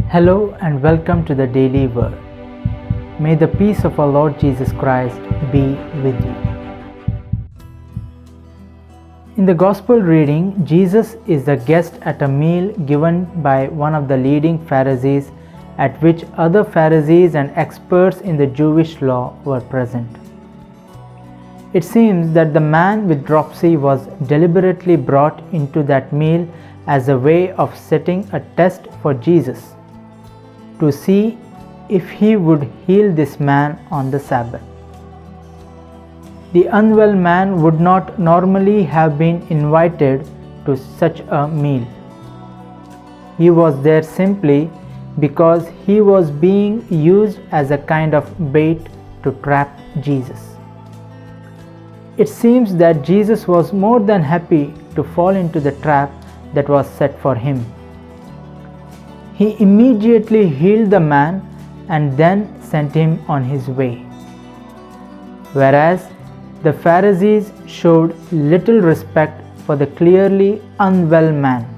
Hello and welcome to the Daily Word. May the peace of our Lord Jesus Christ be with you. In the Gospel reading, Jesus is the guest at a meal given by one of the leading Pharisees, at which other Pharisees and experts in the Jewish law were present. It seems that the man with dropsy was deliberately brought into that meal as a way of setting a test for Jesus, to see if he would heal this man on the Sabbath. The unwell man would not normally have been invited to such a meal. He was there simply because he was being used as a kind of bait to trap Jesus. It seems that Jesus was more than happy to fall into the trap that was set for him. He immediately healed the man and then sent him on his way. Whereas the Pharisees showed little respect for the clearly unwell man,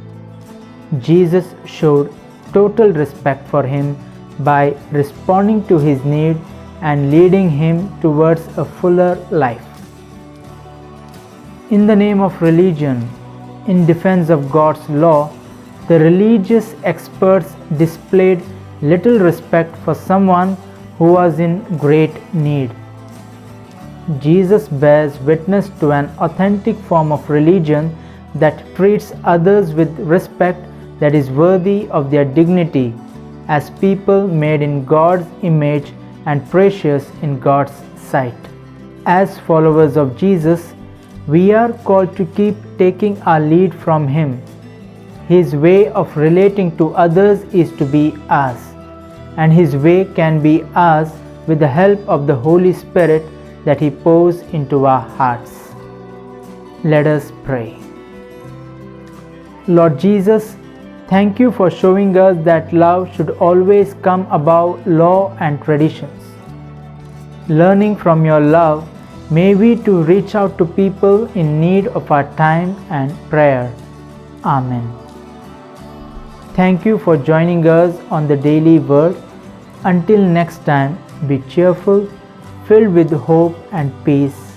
Jesus showed total respect for him by responding to his need and leading him towards a fuller life. In the name of religion, in defense of God's law, the religious experts displayed little respect for someone who was in great need. Jesus bears witness to an authentic form of religion that treats others with respect that is worthy of their dignity as people made in God's image and precious in God's sight. As followers of Jesus, we are called to keep taking our lead from Him. His way of relating to others is to be ours, and His way can be ours with the help of the Holy Spirit that He pours into our hearts. Let us pray. Lord Jesus, thank you for showing us that love should always come above law and traditions. Learning from your love, may we too reach out to people in need of our time and prayer. Amen. Thank you for joining us on the Daily Word. Until next time, be cheerful, filled with hope and peace.